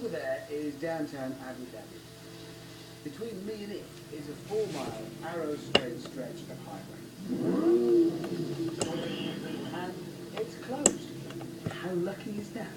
over there is downtown Abu Dhabi. Between me and it is a 4-mile arrow-straight stretch of highway. And it's closed. How lucky is that?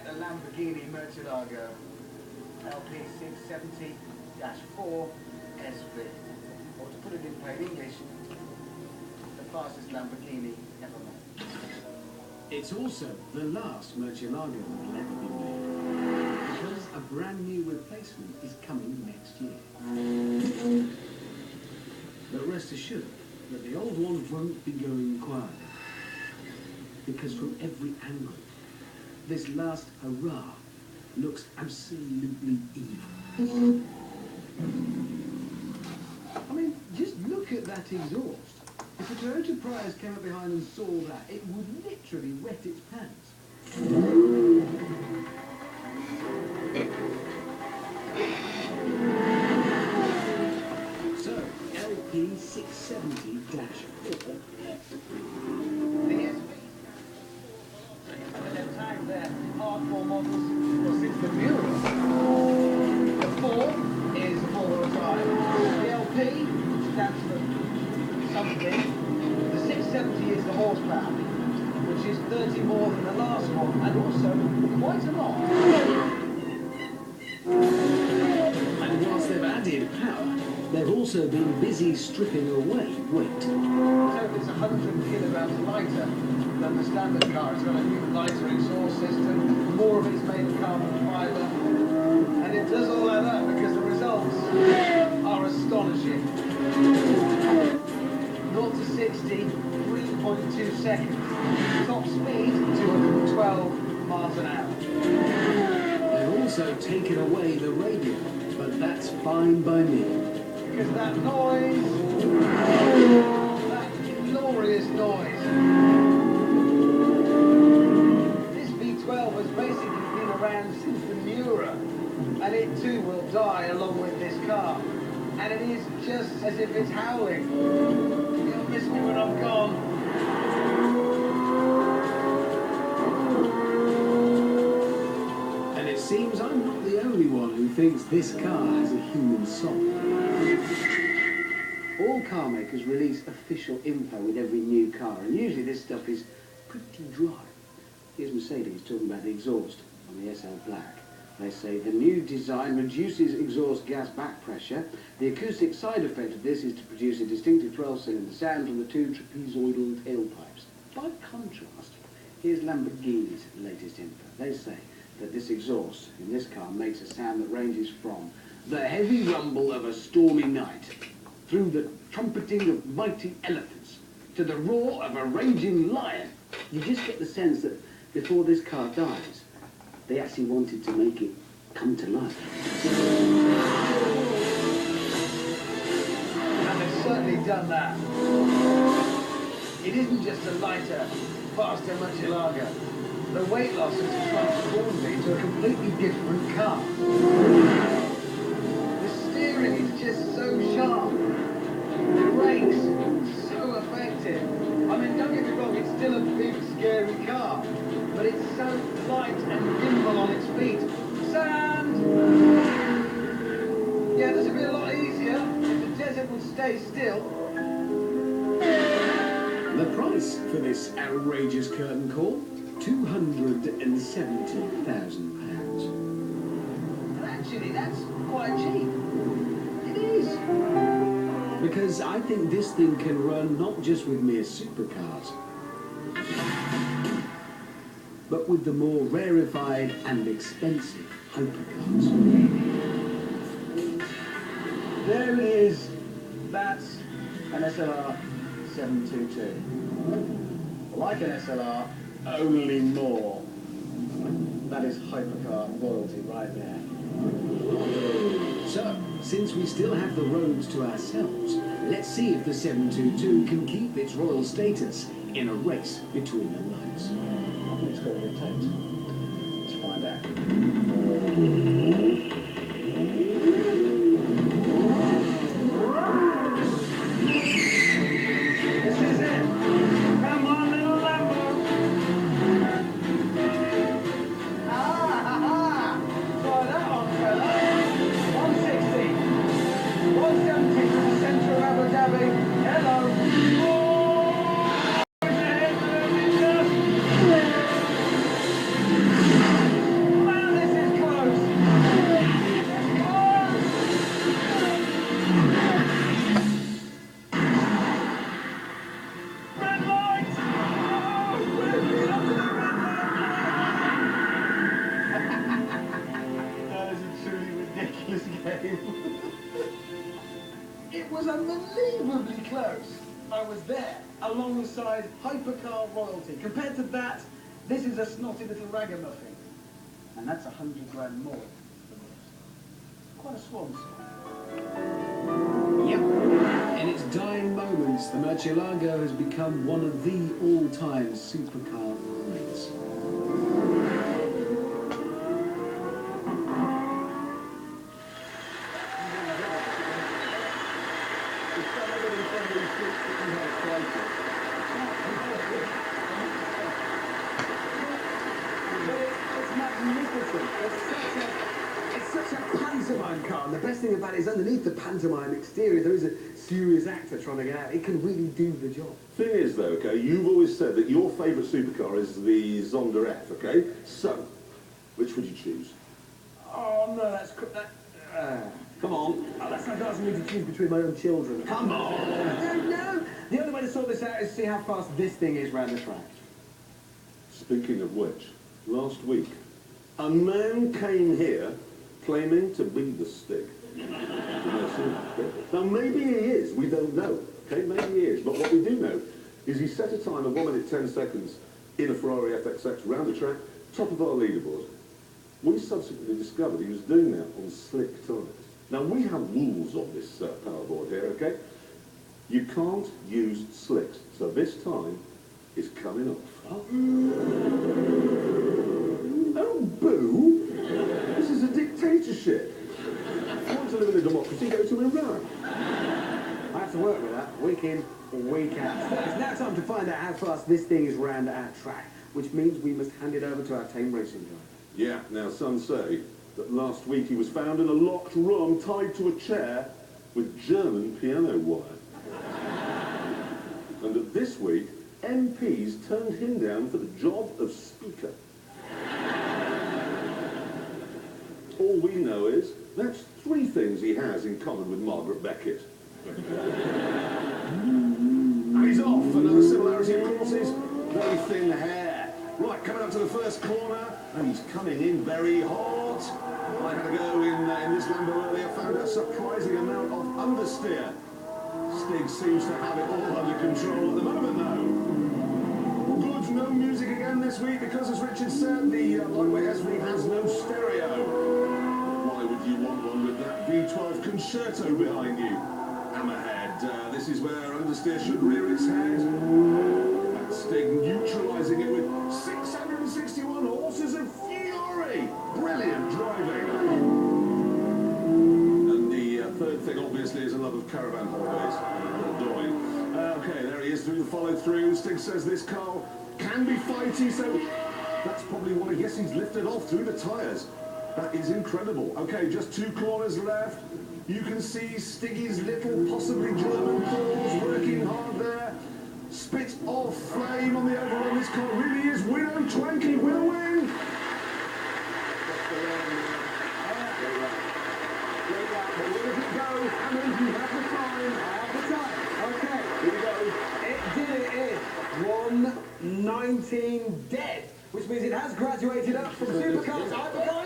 The Lamborghini Murcielago LP670-4 SV, or to put it in plain English, the fastest Lamborghini ever made. It's also the last Murcielago that will ever be made, because a brand new replacement is coming next year. But rest assured that the old one won't be going quiet, because from every angle, this last hurrah looks absolutely evil. I mean, just look at that exhaust. If a Toyota Prius came up behind and saw that, it would literally wet its pants. So, LP670-4. Hardcore models, well, since the Miura. The 4 is four-wheel drive. The LP stands for something. The 670 is the horsepower, which is 30 more than the last one, and also quite a lot. And whilst they've added power, they've also been busy stripping away weight. So it's 100 kilograms lighter than the standard car. It's got a new lighter exhaust system, more of it's made of carbon fibre, and it does all that up because the results are astonishing. 0 to 60, 3.2 seconds. Top speed, 212 miles an hour. They've also taken away the radio, but that's fine by me. Because that noise, that glorious noise. This V12 has basically been around since the Miura, and it too will die along with this car. And it is just as if it's howling. You'll miss me when I'm gone. And it seems I'm not the only one who thinks this car has a human soul. All car makers release official info with every new car, and usually this stuff is pretty dry. Here's Mercedes talking about the exhaust on the SL Black. They say the new design reduces exhaust gas back pressure. The acoustic side effect of this is to produce a distinctive 12-cylinder sound from the two trapezoidal tailpipes. By contrast, here's Lamborghini's latest info. They say that this exhaust in this car makes a sound that ranges from the heavy rumble of a stormy night, through the trumpeting of mighty elephants, to the roar of a raging lion. You just get the sense that before this car dies, they actually wanted to make it come to life. And they've certainly done that. It isn't just a lighter, faster Murcielago. The weight loss has transformed it into a completely different car. The steering is just so sharp. The brakes, so effective. I mean, don't get me wrong, it's still a big, scary car, but it's so light and nimble on its feet. Sand! Yeah, this would be a lot easier if the desert would stay still. The price for this outrageous curtain call? £270,000. And actually, that's quite cheap. It is. Because I think this thing can run not just with mere supercars, but with the more rarefied and expensive hypercars. There it is. That's an SLR 722. Like an SLR, only more. That is hypercar royalty right there. So, since we still have the roads to ourselves, let's see if the 722 can keep its royal status in a race between the lines. I think it's got what it takes. Let's find out. This is it. Come on, little Lambo. Try that on, fella. 160. 170 to the centre of Abu Dhabi. Hello. Man, this is close. Red light! Oh, we're up to the red light! That is a truly ridiculous game. It was unbelievably close. I was there, alongside hypercar royalty. Compared to that, this is a snotty little ragamuffin. And that's 100 grand more than this. Quite a swan song. Yep. In its dying moments, the Murcielago has become one of the all-time supercar rides. It's magnificent. It's such a pantomime car, and the best thing about it is underneath the pantomime exterior there is a serious actor trying to get out. It can really do the job. Thing is, though, okay, you've always said that your favourite supercar is the Zonda F, okay? So, which would you choose? Oh no, that's Come on. oh, that's like asking me to choose between my own children. Come on. No. The only way to sort this out is to see how fast this thing is round the track. Speaking of which, last week, a man came here claiming to be the Stig. Now, maybe he is, we don't know, okay? Maybe he is, but what we do know is he set a time of 1 minute 10 seconds in a Ferrari FXX round the track, top of our leaderboard. We subsequently discovered he was doing that on slick tyres. Now, we have rules on this power board here, okay? You can't use slicks, so this time is coming off. Oh, boo! This is a dictatorship. If you want to live in a democracy, go to Iran. I have to work with that, week in, week out. It's now time to find out how fast this thing is round our track, which means we must hand it over to our tame racing driver. Yeah, now some say that last week he was found in a locked room tied to a chair with German piano wire. And that this week, MPs turned him down for the job of Speaker. All we know is that's 3 things he has in common with Margaret Beckett. And he's off. Another similarity, of course, is very thin hair. Right, coming up to the first corner, and he's coming in very hot. I had a go in this Lambo earlier, found a surprising amount of understeer. Stig seems to have it all under control at the moment, though. Good, no music again this week because, as Richard said, the lightweight SV has no stereo. Why would you want one with that V12 concerto behind you? Hammerhead, this is where understeer should rear its head. And Stig neutralising it with 661 horses of fury. Brilliant driving. And the third thing, obviously, is a love of caravan holidays. Okay, there he is through the follow-through. Stig says this car can be fighty, so that's probably why, yes, he's lifted off through the tyres. That is incredible. Okay, just 2 corners left. You can see Stiggy's little, possibly German claws working hard there. Spit of flame on the overrun. This car really is Winnow Twanky. Will win. Where does it go? Hammond, you have the time. I have the time. Okay, here we go. It did it in 1:19 dead, which means it has graduated up from supercar to hypercar.